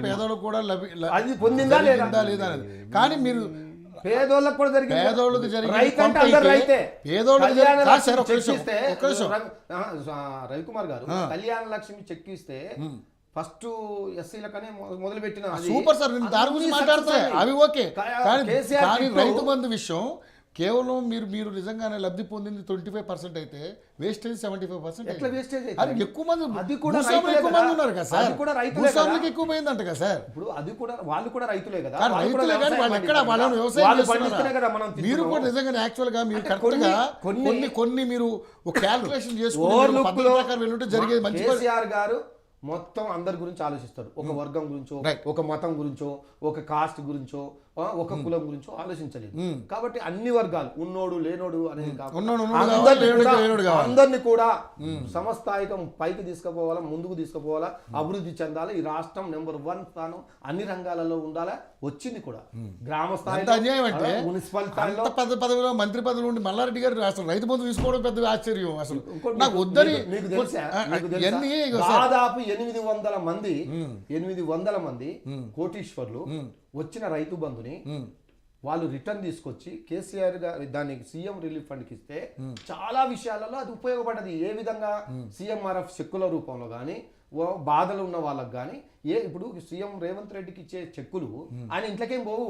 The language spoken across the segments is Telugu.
పేదోళ్ళకు కూడా అది పొందిందా లేదా అనేది. కానీ మీరు పేదోళ్ళకు కూడా జరిగింది. పేదోళ్ళకి జరిగింది రైతు అంటే అందరు రైతే. రవికుమార్ గారు కళ్యాణ లక్ష్మి చెక్ ఇస్తే ఫస్ట్ ఎస్సీలకనే మొదలు పెట్టిన సూపర్ సార్. నేను దాని గురించి మాట్లాడుతున్నా, అవి ఓకే. కానీ రైతు బంధు విషయం కేవలం మీరు నిజంగానే లబ్ధి పొందింది 25% అయితే వేస్టేజ్ 75%. ఎట్లా వేస్టేజ్? ఎక్కువ మంది అది కూడా ఎక్కువ మంది ఉన్నారు కదా సార్, అది కూడా రైతులే కదా, ఎక్కువ పోయిందంట కదా సార్. ఇప్పుడు అది కూడా వాళ్ళు కూడా రైతులే కదా, రైతులే కానీ వాళ్ళు ఎక్కడ వాళ్ళని వ్యవసాయం కదా. మనం మీరు కూడా నిజంగా యాక్చువల్ గా మీరు కరెక్ట్ గా కొన్ని మీరు ఒక క్యాల్కులేషన్ చేసుకుని జరిగేది మంచి. కేసీఆర్ గారు మొత్తం అందరి గురించి ఆలోచిస్తారు. ఒక వర్గం గురించో, ఒక మతం గురించో, ఒక కాస్ట్ గురించో, ఒక కులం గురించో ఆలోచించలేదు. కాబట్టి అన్ని వర్గాలు ఉన్నోడు లేనోడు అనేది అందరినీ కూడా సమస్థాయికం పైకి తీసుకుపోవాలా, ముందుకు తీసుకుపోవాలా, అభివృద్ధి చెందాలి. ఈ రాష్ట్రం నెంబర్ 1 స్థానం అన్ని రంగాలలో ఉండాలా. వచ్చింది కూడా గ్రామ స్థాయిలో, మున్సిపల్ స్థాయిలో. పదవిలో మంత్రి పదవి నుండి మల్లారెడ్డి గారు అసలు రైతు బంధు తీసుకోవడం పెద్ద ఆశ్చర్యం. అసలు నాకు వద్దని మీకు తెలుసా, దాదాపు 800 మంది కోటీశ్వర్లు వచ్చిన రైతు బంధుని వాళ్ళు రిటర్న్ తీసుకొచ్చి కేసీఆర్ గారు దానికి సీఎం రిలీఫ్ ఫండ్కి ఇస్తే చాలా విషయాలలో అది ఉపయోగపడ్డది. ఏ విధంగా సీఎంఆర్ఎఫ్ చెక్కుల రూపంలో కానీ, బాధలు ఉన్న వాళ్ళకి కానీ, ఇప్పుడు సీఎం రేవంత్ రెడ్డికి ఇచ్చే చెక్కులు ఆయన ఇంట్లోకేం పోవు.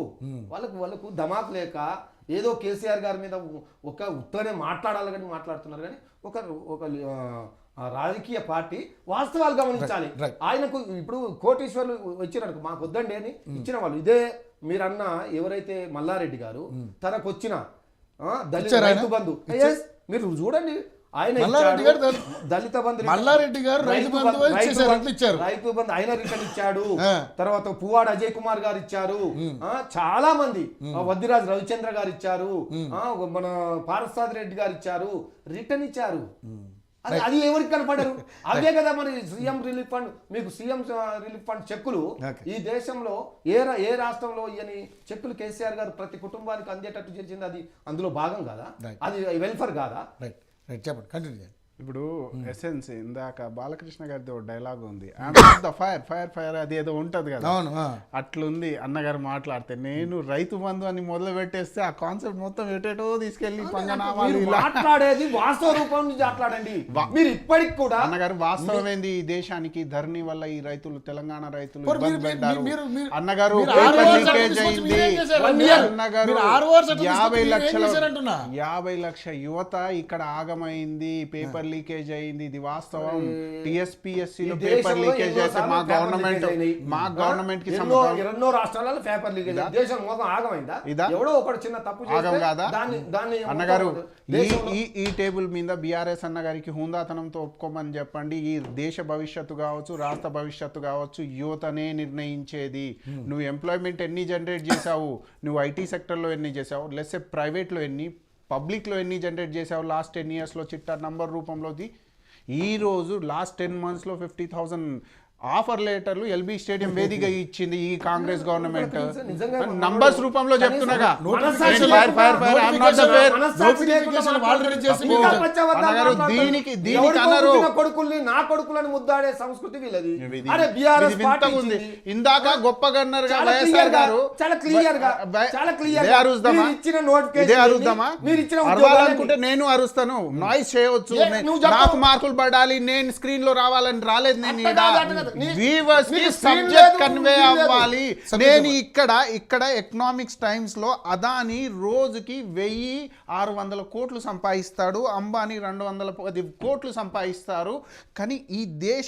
వాళ్ళకు ధమాకు లేక ఏదో కేసీఆర్ గారి మీద ఒక ఉత్తనే మాట్లాడాలి కానీ మాట్లాడుతున్నారు. కానీ ఒక రాజకీయ పార్టీ వాస్తవాలు గమనించాలి. ఆయనకు ఇప్పుడు కోటీశ్వర్లు వచ్చినారు, మాకు వద్దండి అని ఇచ్చిన వాళ్ళు ఇదే మీరన్న ఎవరైతే మల్లారెడ్డి గారు తనకు వచ్చిన దళిత రైతు బంధు మీరు చూడండి. ఆయన దళిత బంధు మల్లారెడ్డి గారు రైతు బంధు ఆయన రిటర్న్ ఇచ్చాడు. తర్వాత పువ్వాడ అజయ్ కుమార్ గారు ఇచ్చారు, చాలా మంది వద్దిరాజు రవిచంద్ర గారు ఇచ్చారు, మన పారసాద్ రెడ్డి గారు ఇచ్చారు, రిటర్న్ ఇచ్చారు. అది ఎవరికి కనపడరు. అవే కదా మరి సీఎం రిలీఫ్ ఫండ్. మీకు సీఎం రిలీఫ్ ఫండ్ చెక్కులు ఈ దేశంలో ఏ రాష్ట్రంలో ఇయని చెక్కులు కేసీఆర్ గారు ప్రతి కుటుంబానికి అందేటట్టు చేసింది. అది అందులో భాగం కాదా? అది వెల్ఫేర్ కాదా? చెప్పండి, కంటిన్యూ చేయండి. ఇప్పుడు ఎసెన్స్ ఇందాక బాలకృష్ణ గారిది ఒక డైలాగ్ ఉంది, ఫైర్ ఫైర్ ఫైర్ అది ఏదో ఉంటది కదా, అట్లుంది అన్నగారు మాట్లాడితే. నేను రైతు బంధు అని మొదలు పెట్టేస్తే ఆ కాన్సెప్ట్ మొత్తం ఎటేటో తీసుకెళ్లి మాట్లాడేది వాస్తవ రూపం నుంచి మాట్లాడండి. మీరు ఇప్పటికి కూడా అన్నగారు వాస్తవం ఏంది, ఈ దేశానికి ధరణి వల్ల ఈ రైతులు, తెలంగాణ రైతులు ఇబ్బంది పడ్డారు. అన్నగారు లీకేజ్ అయింది. అన్నగారు 50 లక్షల యువత ఇక్కడ ఆగమైంది, పేపర్ లీకేజ్ అయింది. ఇది వాస్తవం. టీఎస్పీఎస్సీ లో పేపర్ లీకేజ్ అయితే మా గవర్నమెంట్ కి ఎన్నో రాష్ట్రాలలో పేపర్ లీకేజ్, దేశం మొత్తం ఆగమైందా? ఎవడో ఒకటి చిన్న తప్పు ఆగం కాదా అన్నగారు? ఈ టేబుల్ మీద బీఆర్ఎస్ అన్నగారికి హుందాతనంతో ఒప్పుకోమని చెప్పండి. ఈ దేశ భవిష్యత్తు కావచ్చు, రాష్ట్ర భవిష్యత్తు కావచ్చు, యువతనే నిర్ణయించేది. నువ్వు ఎంప్లాయ్మెంట్ ఎన్ని జనరేట్ చేసావు, నువ్వు ఐటీ సెక్టర్లో ఎన్ని చేసావు, లెట్స్ ప్రైవేట్లో ఎన్ని, పబ్లిక్లో ఎన్ని జనరేట్ చేసావు లాస్ట్ 10 ఇయర్స్లో చిట్టా నంబర్ రూపంలోది. ఈరోజు లాస్ట్ 10 మంత్స్లో 50,000 ఆఫర్ లెటర్లు ఎల్బీ స్టేడియం వేదికగా ఇచ్చింది ఈ కాంగ్రెస్ గవర్నమెంట్. నంబర్స్ రూపంలో చెప్తున్నాగా. దీనికి అన్నారు కొడుకుల్ని నా కొడుకులను ముద్దాడే సంస్కృతి వీళ్ళది. ఇందాక గొప్పగా అన్నారు వైఎస్ఆర్ గారు. చాలా క్లియర్ గా ఇచ్చిన అరుద్దామా? అరవాలనుకుంటే నేను అరుస్తాను, నాయిస్ చేయవచ్చు, నాకు మార్కులు పడాలి, నేను స్క్రీన్ లో రావాలని రాలేదు. నేను వ్యూవర్స్ కి సబ్జెక్ట్ కన్వే అవ్వాలి. నేను ఇక్కడ ఎకనామిక్స్ టైమ్స్ లో అదాని రోజుకి 1600 కోట్లు సంపాదిస్తాడు, అంబానీ 210 కోట్లు సంపాదిస్తారు. కానీ ఈ దేశ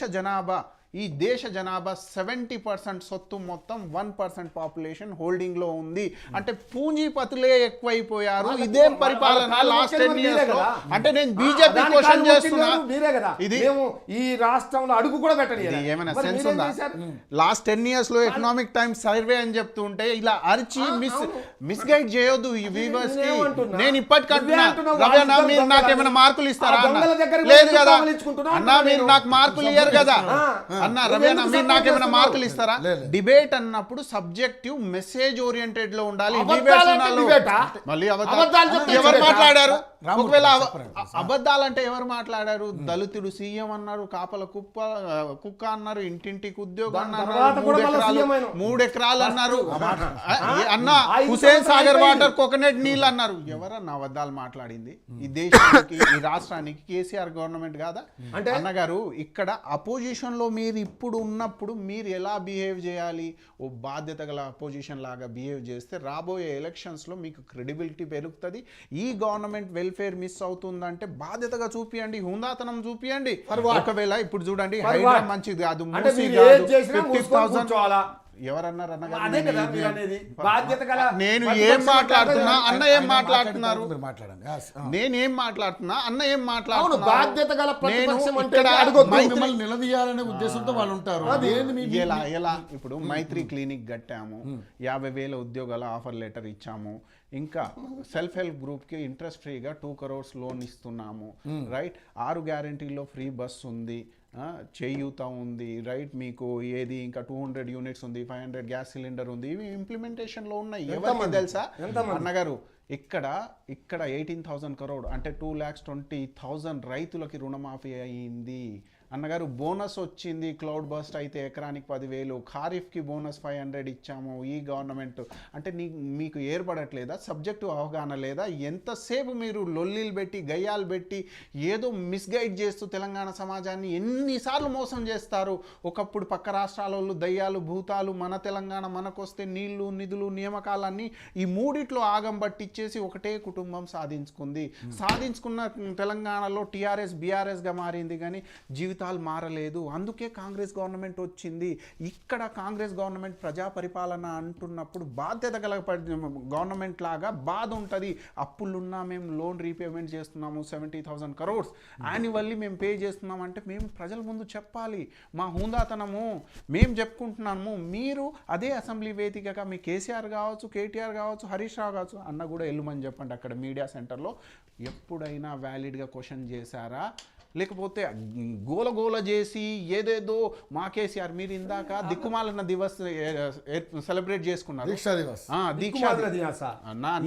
జనాభా 70% సొత్తు మొత్తం 1% పాపులేషన్ హోల్డింగ్ లో ఉంది. అంటే పూంజీపతులే ఎక్కువైపోయారు. ఇదేం పరిపాలన లాస్ట్ 10 ఇయర్స్ లో? అంటే నేను బీజేపీ క్వశ్చన్ చేస్తున్నా, ఇది ఈ రాష్ట్రంలో అడుగు కూడా పెట్టలేదు. ఏమైనా సెన్స్ ఉందా? లాస్ట్ 10 ఇయర్స్ లో ఎకనామిక్ టైమ్స్ సర్వే అని చెప్తుంటే ఇలా అరిచి మిస్గైడ్ చేయొద్దు ఈ వ్యూవర్స్ కి. నేను ఇప్పటికంటున్నా, రవ్యనా మీరు నాకు ఏమైనా మార్కులు ఇస్తారా? లేదు కదా అన్నా, మీరు నాకు మార్కులు ఇయ్యరు కదా. అన్న రవి అన్న మీరు నాకేమైనా మార్కులు ఇస్తారా? లేదు. డిబేట్ అన్నప్పుడు సబ్జెక్టివ్ మెసేజ్ ఓరియంటెడ్ లో ఉండాలి. అబద్ధాలంటే debate ఆ? మళ్ళీ అబద్ధాలు చెప్తే ఎవరు debate ఆ? మాట్లాడారు? రాము, ఒకవేళ చెప్పండి. అబద్ధాలంటే ఎవరు మాట్లాడారు? దళితుడు సీఎం అన్నారు, కాపల కుక్క అన్నారు, ఇంటింటికి ఉద్యోగం దాని అన్నారు, తర్వాత కూడా మళ్ళా సీఎం అయినావు. 3 ఎకరాలు అన్నారు, అన్న ఆ 5 హుసేన్ సాగర్ సంవత్సరాలు వాటర్ కోకోనట్ నీళ్ళు అన్నారు. ఎవరన్నా అబద్ధాలు మాట్లాడింది? ఈ దేశానికి ఈ రాష్ట్రానికి కేసీఆర్ గవర్నమెంట్ కాదా? అంటే అన్నగారు ఇక్కడ అపోజిషన్ లో మీరు ఇప్పుడు ఉన్నప్పుడు మీరు ఎలా బిహేవ్ చేయాలి? ఓ బాధ్యత గల అపోజిషన్ లాగా బిహేవ్ చేస్తే రాబోయే ఎలక్షన్స్ లో మీకు క్రెడిబిలిటీ పెరుగుతుంది. ఈ గవర్నమెంట్ వెల్ఫేర్ మిస్ అవుతుందంటే బాధ్యతగా చూపియండి, హుందాతనం చూపియండి. ఒకవేళ ఇప్పుడు చూడండి హైడ్రా మంచిది కాదు, అంటే మూసీ మీరు కాదు, ఏది చేసినా మూసుకొని 50,000 కూర్చోవాలా? ఎవరన్నారు అదే కదా మీరు అనేది. బాధ్యత గల నేను ప్రతిపక్షం ఏం మాట్లాడుతున్నా, కాదు. అన్న ఏం మాట్లాడుతున్నారు? మీరు మాట్లాడండి. Yes. నేనేం మాట్లాడుతున్నా, అన్న ఏం అవును, మాట్లాడుతున్నా? బాధ్యత గల ప్రతిపక్షం నేను అంటే ఇక్కడ అడగొద్దు. మిమ్మల్ని నిలదీయాలనే ఉద్దేశంతో వాళ్ళు ఉంటారు. ఏంది మీ- ఎలా ఇప్పుడు మైత్రి క్లినిక్ కట్టాము, 50,000 ఉద్యోగాల ఆఫర్ లెటర్ ఇచ్చాము, ఇంకా సెల్ఫ్ హెల్ప్ గ్రూప్ కి ఇంట్రెస్ట్ ఫ్రీగా 2 crores లోన్ ఇస్తున్నాము, రైట్? 6 గ్యారంటీలో ఫ్రీ బస్ ఉంది, చేయూత ఉంది, రైట్? మీకు ఏది ఇంకా 200 యూనిట్స్ ఉంది, 500 గ్యాస్ సిలిండర్ ఉంది. ఇవి ఇంప్లిమెంటేషన్ లో ఉన్నాయి. ఎవరికి తెలుసా అన్నగారు? ఇక్కడ 18,000 crore అంటే 2,20,000 రైతులకి రుణమాఫీ అయింది అన్నగారు. బోనస్ వచ్చింది, క్లౌడ్ బస్ట్ అయితే ఎకరానికి 10,000, ఖారీఫ్కి బోనస్ 500 ఇచ్చాము ఈ గవర్నమెంట్. అంటే మీకు ఏర్పడట్లేదా? సబ్జెక్టు అవగాహన లేదా? ఎంతసేపు మీరు లొల్లీలు పెట్టి గయ్యాలు పెట్టి ఏదో మిస్గైడ్ చేస్తూ తెలంగాణ సమాజాన్ని ఎన్నిసార్లు మోసం చేస్తారు? ఒకప్పుడు పక్క రాష్ట్రాల వాళ్ళు దయ్యాలు భూతాలు, మన తెలంగాణ మనకొస్తే నీళ్లు నిధులు నియామకాలన్నీ ఈ మూడిట్లో ఆగం పట్టించేసి ఒకటే కుటుంబం సాధించుకున్న తెలంగాణలో టీఆర్ఎస్ బీఆర్ఎస్గా మారింది, కానీ జీవితాలు మారలేదు. అందుకే కాంగ్రెస్ గవర్నమెంట్ వచ్చింది. ఇక్కడ కాంగ్రెస్ గవర్నమెంట్ ప్రజా పరిపాలన అంటున్నప్పుడు బాధ్యత గల గవర్నమెంట్ లాగా బాధ ఉంటుంది. అప్పులున్నా మేము లోన్ రీపేమెంట్ చేస్తున్నాము, 70,000 crores యాన్యువల్లీ మేము పే చేస్తున్నాం అంటే మేము ప్రజల ముందు చెప్పాలి మా హుందాతనము, మేము చెప్పుకుంటున్నాము. మీరు అదే అసెంబ్లీ వేదికగా మీ కేసీఆర్ కావచ్చు, కేటీఆర్ కావచ్చు, హరీష్ రావు కావచ్చు, అన్న కూడా వెళ్ళమని చెప్పండి అక్కడ మీడియా సెంటర్లో. ఎప్పుడైనా వ్యాలిడ్గా క్వశ్చన్ చేశారా? లేకపోతే గోల చేసి ఏదేదో మా కేసీఆర్ మీరు ఇందాక దిక్కుమాలన్న దివస్ సెలబ్రేట్ చేసుకున్నారు, దీక్షా దివస్. దీక్షా దిక్కుమాలిన దివాస.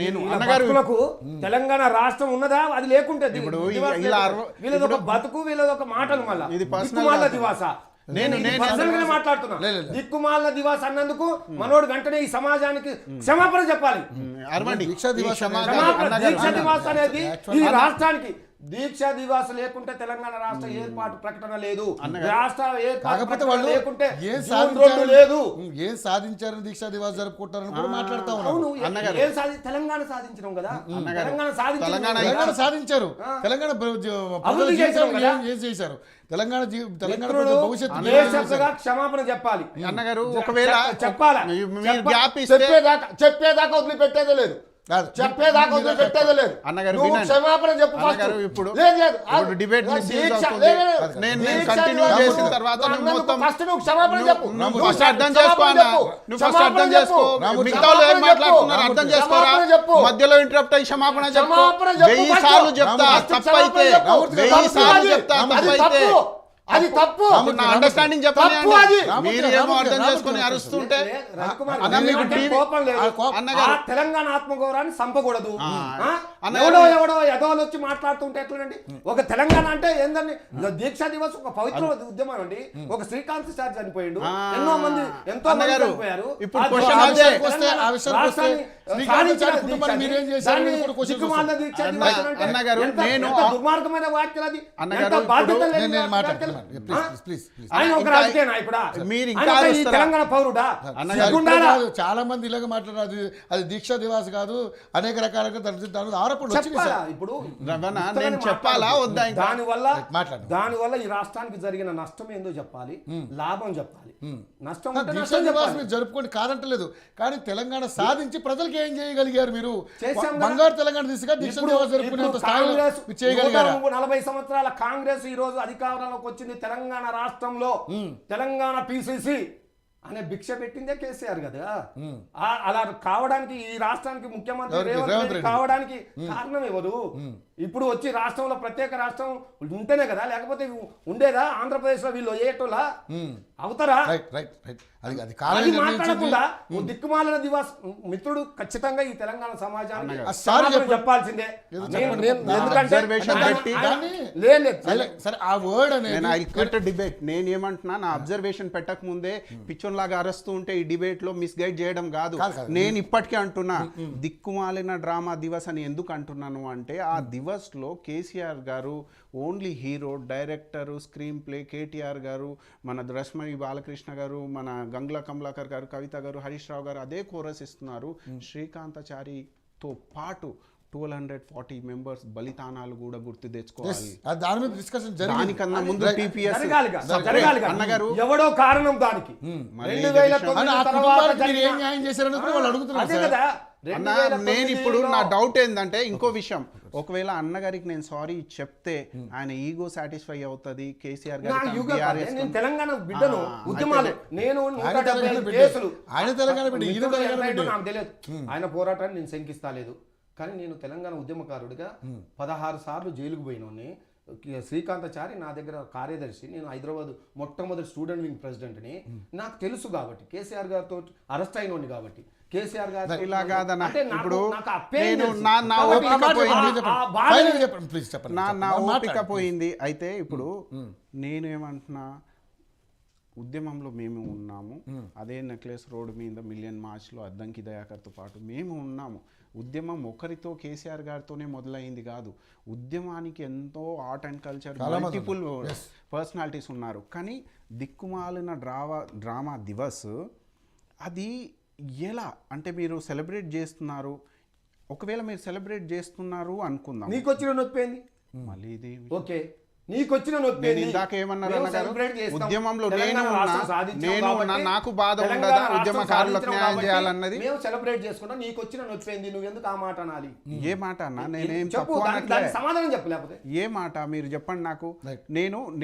నేను వీళ్ళ అన్నగారు బతుకులకు తెలంగాణ రాష్ట్రం ఉన్నదా? అది లేకుంటే ఇప్పుడు దివాస ఇలా లేదు. వీళ్ళదొక బతుకు, వీళ్ళదొక మాటలు మళ్ళా. ఇది personal దిక్కుమాలిన కాదు. దివాస. నేను పర్సనల్ గానే మాట్లాడుతున్నా. లేదు. దిక్కుమాలిన దివాస అన్నందుకు మనోడు వెంటనే ఈ సమాజానికి క్షమాపణ చెప్పాలి. అరవండి దీక్షా దివస్ క్షమాపణ. దీక్ష దివాస్ అనేది Actually, ఈ రాష్ట్రానికి దీక్షా దివాస్ లేకుంటే తెలంగాణ రాష్ట్ర ఏర్పాటు ప్రకటన లేదు. రాష్ట్ర ఏర్పాటు కాకపోతే ప్రకటన వాళ్ళు లేకుంటే ఏం జూన్ 2 లేదు. సాధించారని దీక్షా దివాస్ జరుపుకుంటారని కూడా మాట్లాడుతా అవును, ఉన్నారు. అన్నగారు. ఏం తెలంగాణ సాధించినాం కదా. అన్నగారు. తెలంగాణ సాధించినాం తెలంగాణ కదా. తెలంగాణ సాధించారు. తెలంగాణ అభివృద్ధి చేశాం కదా. ఏం చేశారు? తెలంగాణ మిత్రుడు భవిష్యత్తు బేషరతుగా క్షమాపణ చెప్పాలి. అన్నగారు ఒకవేళ చెప్పాలా? మీరు గ్యాప్ ఇస్తే చెప్పేదాకా వదిలిపెట్టేదే లేదు. కాదు. చెప్పేదాకా వదిలిపెట్టేదే లేదు. అన్నగారు నువ్వు వినండి. క్షమాపణ చెప్పు first. అన్నగారు ఇప్పుడు లేదు, లేదు. ఇప్పుడు debate ఆ misuse దీక్ష- అవుతుంది. లేదు, లేదు. నేను దీక్ష continue దివాస్ చేసిన నువ్వు తర్వాత నువ్వు అన్నందుకు మొత్తం first నువ్వు క్షమాపణ చెప్పు. నువ్వు నువ్వు ఫస్ట్ అర్థం క్షమాపణ చేసుకో అన్న. చెప్పు. నువ్వు ఫస్ట్ అర్థం క్షమాపణ చేసుకో. చెప్పు. మిగతా వాళ్ళు ఏం క్షమాపణ మాట్లాడుతున్నారు చెప్పు. అర్థం చేసుకోరా? క్షమాపణ చెప్పు. మధ్యలో ఇంటరప్ట్ అయ్యి క్షమాపణ చెప్పు. క్షమాపణ చెప్పు 1000 first. సార్లు చెప్తా first తప్పైతే, క్షమాపణ చెప్పు. 1000 సార్లు అది చెప్తా అది తప్పైతే. తప్పు. అది తప్పు. అప్పుడు నా అండర్స్టాండింగ్ చెప్పండి. తప్పు అది. మీరు ఏమో అర్థం చేసుకొని అరుస్తుంటే రవికుమార్, అన్న మీకు అంటే టీవీ కోపం లేదు. అన్నగారు. ఆ తెలంగాణ ఆత్మగౌరవాన్ని చంపకూడదు. అన్నగారు. ఎవడో ఎదవలు వచ్చి మాట్లాడుతుంటే ఎట్లండి? ఒక తెలంగాణ అంటే ఏందండి? దీక్షా దివస్ ఒక పవిత్ర ఉద్యమం అండి. ఒక శ్రీకాంత్ సార్ చనిపోయిండు, ఎంతో మంది అన్నగారు, చనిపోయారు. ఇప్పుడు ఆ question దీక్ష అదే. తెలంగాణ ఆ విషయానికి వస్తే రాష్ట్రాన్ని శ్రీకాంత్ సాధించిన సార్ కుటుంబాన్ని దీక్షని, మీరేం చేశారు దాన్ని అని కూడా question దిక్కుమాలిన వస్తుంది. దీక్షా దివస్ అంటే అన్నగారు, ఎంత నేను దుర్మార్గమైన వ్యాఖ్యలు అది. అన్నగారు, ఎంత బాధ్యత ఇప్పుడు లేని నేను వ్యాఖ్యలు. మాట్లాడుతున్నాను. ప్లీజ్ ఆయన ఒక ఇంకా- రాజకీయ నాయకుడా? మీరు ఆయన ఇంకా ఒక ఈ వస్తారా? తెలంగాణ పౌరుడా? అన్నగారు, సిగ్గుండాలా? చాలా మంది ఇలాగ మాట్లాడారు. అది దీక్షా దివాస్ కాదు, అనేక రకాలుగా దాని ఆరోపణలు వచ్చినాయి చెప్పాలా? సార్. ఇప్పుడు రమణ, ఇంతగానే నేను చెప్పాలా మాట్లాడు. వద్దా ఇంకా? మాట్లాడు. దానివల్ల ఈ రాష్ట్రానికి జరిగిన నష్టం ఏందో చెప్పాలి, లాభం చెప్పాలి. నష్టం ఉంటే దీక్షా నష్టం దివాస్ చెప్పాలి. మీరు జరుపుకోండి కాదంటలేదు, కానీ తెలంగాణ సాధించి ప్రజలకు ఏం చేయగలిగారు మీరు? చేశాం కదా. బంగారు తెలంగాణ దిశగా దీక్షా దివాస్ జరుపుకునేంత ఇప్పుడు స్థాయిలో కాంగ్రెస్ మీరు చేయగలిగారా? 40 సంవత్సరాల కాంగ్రెస్ ఈ రోజు అధికారంలోకి వచ్చింది తెలంగాణ రాష్ట్రంలో. తెలంగాణ పిసిసి అనే భిక్ష పెట్టిందే కేసీఆర్ కదా. అలా కావడానికి ఈ రాష్ట్రానికి ముఖ్యమంత్రి రేవంత్ రెడ్డి కావడానికి కారణం ఎవరు? ఇప్పుడు వచ్చి రాష్ట్రంలో ప్రత్యేక రాష్ట్రం ఉంటేనే కదా, లేకపోతే ఉండేదా? ఆంధ్రప్రదేశ్ లో వీళ్ళు ఏటోలా అవుతారా? అది మాట్లాడకుండా దిక్కుమాలిన దివాస్ మిత్రుడు ఖచ్చితంగా ఈ తెలంగాణ సమాజానికి చెప్పాల్సిందే. నేను ఏమంటున్నా, నా అబ్జర్వేషన్ పెట్టక ముందే పిచ్చోన్ లాగా అరుస్తూ ఉంటే ఈ డిబేట్ లో మిస్గైడ్ చేయడం కాదు. నేను ఇప్పటికే అంటున్నా, దిక్కుమాలిన డ్రామా దివస్ అని ఎందుకు అంటున్నాను అంటే, ఆ దివస్ లో కేసీఆర్ గారు only hero, director, screen play KTR గారు, మన రశ్మి బాలకృష్ణ గారు, మన గంగుల కమలాకర్ గారు, కవిత గారు, హరీష్ రావు గారు అదే కోరస్ ఇస్తున్నారు. శ్రీకాంతాచారితో పాటు 1240 మెంబర్స్ బలిదానాలు కూడా గుర్తు తెచ్చుకోవాలి. దానికన్నా ముందు టీపీఎస్ అన్నగారు ఎవడో కారణం దానికి. నేను ఇప్పుడు నా డౌట్ ఏంటంటే ఇంకో విషయం, ఒకవేళ అన్నగారికి నేను సారీ చెప్తే ఆయన ఈగో సాటిస్ఫై అవుతుంది. కేసీఆర్ గారు తెలంగాణ బిడ్డను ఉద్యమాలు నాకు తెలియదు, ఆయన పోరాటాన్ని నేను శంకిస్తలేదు. కానీ నేను తెలంగాణ ఉద్యమకారుడిగా 16 సార్లు జైలుకు పోయినోని. శ్రీకాంతాచారి నా దగ్గర కార్యదర్శి, నేను హైదరాబాద్ మొట్టమొదటి స్టూడెంట్ వింగ్ ప్రెసిడెంట్ని. నాకు తెలుసు కాబట్టి, కేసీఆర్ గారితో అరెస్ట్ అయినోని కాబట్టి. కేసీఆర్ గారు ఇలా కాదన్న, ఇప్పుడు నా ఓపిక పోయింది. అయితే ఇప్పుడు నేను ఏమంటున్నా, ఉద్యమంలో మేము ఉన్నాము. అదే నెక్లెస్ రోడ్ మీద మిలియన్ మార్చ్లో అద్దంకి దయాకర్తో పాటు మేము ఉన్నాము. ఉద్యమం ఒకరితో కేసీఆర్ గారితోనే మొదలైంది కాదు. ఉద్యమానికి ఎంతో art and culture multiple personalities ఉన్నారు. కానీ దిక్కుమాలిన డ్రామా దివస్ అది ఎలా అంటే మీరు సెలబ్రేట్ చేస్తున్నారు. ఒకవేళ మీరు సెలబ్రేట్ చేస్తున్నారు అనుకుందాం, నీకు వచ్చిన నొప్పింది మళ్ళీ ఇది ఓకే, నీకు వచ్చిన ఇందాక ఏమన్నారు అన్నగారు, ఉద్యమంలో నేను నాకు బాధ ఉండదా ఉద్యమకారులకు న్యాయం చేయాలన్నది. మేము సెలబ్రేట్ చేసుకున్నా, నీకు వచ్చిన నొప్పింది, నువ్వు ఎందుకు ఆ మాట అనాలి? ఏ మాట అన్నా? నేనేం సమాధానం చెప్పలేకపోతే ఏ మాట మీరు చెప్పండి నాకు.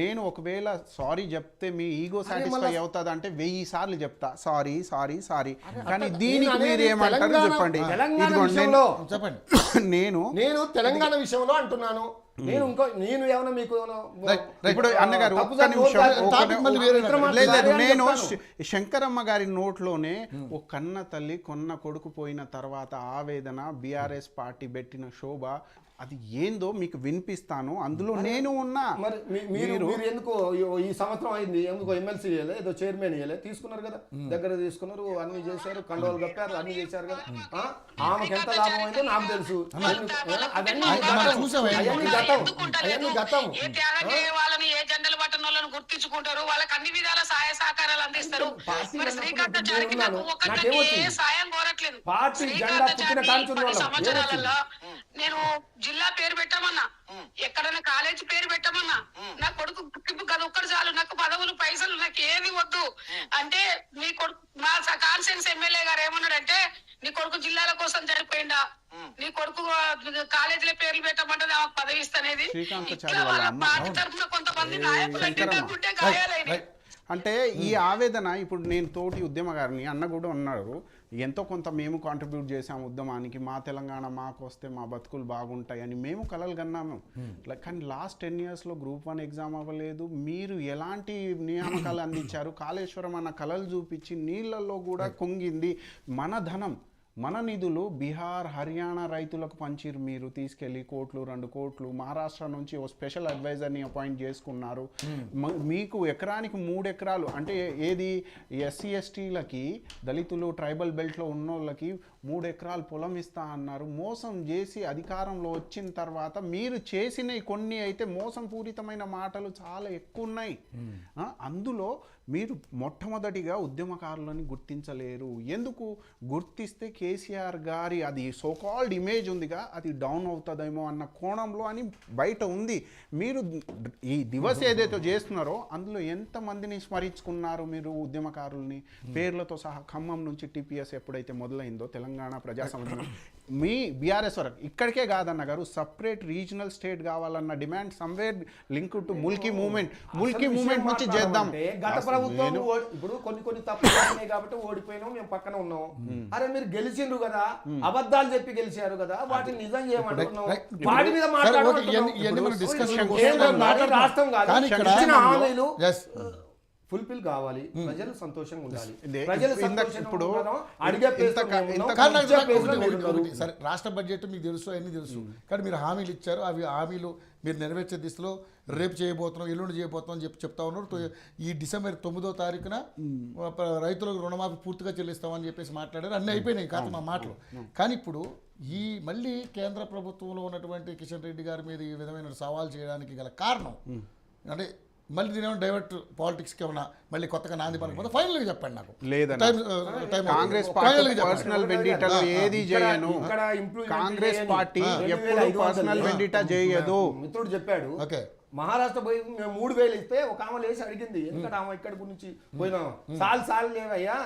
నేను ఒకవేళ సారీ చెప్తే మీ ఈగో సాటిస్ఫై అవుతుంది అంటే 1000 సార్లు చెప్తా సారీ సారీ సారీ. కానీ దీనికి మీరు ఏమంటారు చెప్పండి. నేను తెలంగాణ విషయంలో అంటున్నాను. నేను ఏమన్నా మీకు ఇప్పుడు అన్నగారు ఒక్క నిమిషం, నేను శంకరమ్మ గారి నోట్లోనే ఒక కన్న తల్లి కొన్న కొడుకు పోయిన తర్వాత ఆవేదన, బీఆర్ఎస్ పార్టీ పెట్టిన శోభ, అది ఏందో మీకు వినిపిస్తాను. అందులో నేను ఉన్నా. మీరు ఎందుకు ఈ సంవత్సరం అయింది, ఎందుకు ఎమ్మెల్సీ ఏదో చైర్మన్ తీసుకున్నారు కదా, దగ్గర తీసుకున్నారు, అన్ని చేశారు, కండవాలు కప్పారు, అన్ని చేశారు కదా. ఆమెకు ఎంత లాభం అయిందో నాకు తెలుసు. వాళ్ళని ఏ జెండలు పట్టిన వాళ్ళని గుర్తించుకుంటారు, వాళ్ళకి అన్ని విధాల సహాయ సహకారాలు అందిస్తారు. సాయం కోరట్లేదు. సంవత్సరాలలో నేను జిల్లా పేరు పెట్టమన్నా, ఎక్కడైనా కాలేజీ పేరు పెట్టమన్నా, నా కొడుకు గుర్తింపు కదా ఒక్కడు చాలు, నాకు పదవులు పైసలు నాకు ఏది వద్దు అంటే, మీ కొడుకు మా కాన్సెన్స్ ఎమ్మెల్యే గారు ఏమన్నాడంటే, నీ కొడుకు జిల్లాల కోసం చనిపోయిందా, నీ కొడుకు కాలేజీల పేర్లు పెట్టమంటే నాకు పదవి ఇస్తనేది. వాళ్ళ పార్టీ తరఫున కొంతమంది నాయకులు గాయాలైనాయి. అంటే ఈ ఆవేదన ఇప్పుడు నేను తోటి ఉద్యమగారిని అన్న కూడా ఉన్నారు, ఎంతో కొంత మేము కాంట్రిబ్యూట్ చేసాము ఉద్యమానికి, మా తెలంగాణ మాకు వస్తే మా బతుకులు బాగుంటాయి అని మేము కలలు కన్నాము. కానీ లాస్ట్ 10 yearsలో గ్రూప్ 1 ఎగ్జామ్ అవ్వలేదు. మీరు ఎలాంటి నియామకాలు అందించారు? కాళేశ్వరం అన్న కలలు చూపించి నీళ్ళల్లో కూడా కుంగింది. మన ధనం, మన నిధులు బీహార్, హర్యానా రైతులకు పంచిరు. మీరు తీసుకెళ్ళి 1 కోట్లు 2 కోట్లు, మహారాష్ట్ర నుంచి ఓ స్పెషల్ అడ్వైజర్ని అపాయింట్ చేసుకున్నారు. మీకు ఎకరానికి 3 ఎకరాలు అంటే ఏది ఎస్సీ ఎస్టీలకి, దళితులు, ట్రైబల్ బెల్ట్లో ఉన్నోళ్ళకి 3 ఎకరాలు పొలం ఇస్తా అన్నారు. మోసం చేసి అధికారంలో వచ్చిన తర్వాత మీరు చేసిన కొన్ని అయితే మోసం పూరితమైన మాటలు చాలా ఎక్కువ ఉన్నాయి. అందులో మీరు మొట్టమొదటిగా ఉద్యమకారులని గుర్తించలేరు. ఎందుకు? గుర్తిస్తే కేసీఆర్ గారి అది సోకాల్డ్ ఇమేజ్ ఉందిగా, అది డౌన్ అవుతుందేమో అన్న కోణంలో అని బయట ఉంది. మీరు ఈ దివస్ ఏదైతే చేస్తున్నారో అందులో ఎంతమందిని స్మరించుకున్నారు మీరు ఉద్యమకారుల్ని పేర్లతో సహా? ఖమ్మం నుంచి టీపీఎస్ ఎప్పుడైతే మొదలైందో తెలంగాణ ప్రజా సంఘం మీ బీఆర్ఎస్ వరకు ఇక్కడికే కాదన్న గారు సపరేట్ రీజనల్ స్టేట్ కావాలన్న demand somewhere link to Mulki movement నుంచి చేద్దాం. గత ప్రభుత్వం ఇప్పుడు కొన్ని తప్పులు ఉన్నాయి కాబట్టి ఓడిపోయినాం, మేము పక్కన ఉన్నాం. అరే మీరు గెలిచిండ్రు కదా, అబద్ధాలు చెప్పి గెలిచారు కదా, వాటిని నిజం చేయమంటున్నాం, వాటి మీద రాష్ట్రం కాదు ఇచ్చిన హామీలు ఫుల్ఫిల్ కావాలి, ప్రజలు సంతోషంగా ఉండాలి. ప్రజలు ఇప్పుడు అడిగే సరే రాష్ట్ర బడ్జెట్ మీకు తెలుసు, అన్ని తెలుసు, కానీ మీరు హామీలు ఇచ్చారు, అవి హామీలు మీరు నెరవేర్చే దిశలో రేపు చేయబోతున్నాం, ఎల్లుండి చేయబోతున్నాం అని చెప్తా ఉన్నారు. ఈ డిసెంబర్ 9వ తారీఖున రైతులకు రుణమాఫీ పూర్తిగా చెల్లిస్తామని చెప్పేసి మాట్లాడారు, అన్నీ అయిపోయినాయి కాదు మా మాటలు. కానీ ఇప్పుడు ఈ మళ్ళీ కేంద్ర ప్రభుత్వంలో ఉన్నటువంటి కిషన్ రెడ్డి గారి మీద ఈ విధమైన సవాల్ చేయడానికి గల కారణం అంటే మళ్ళీ దీని డైవర్ట్ పాలిటిక్స్కి ఏమన్నా మళ్ళీ కొత్తగా నాంది పడకపోతే ఫైనల్గా చెప్పండి నాకు. లేదండి, కాంగ్రెస్ పార్టీ పర్సనల్ వెండిటాలు ఏది చేయను. కాంగ్రెస్ పార్టీ ఎప్పుడు పర్సనల్ వెండిటా చేయదు. మిత్రుడు చెప్పాడు, మహారాష్ట్ర పోయి మేము 3000 ఇస్తే ఒక ఆమె లేచి అడిగింది, ఎందుకంటే ఆమె ఇక్కడి గురించి పోయినా సాల్ లేవయ్యా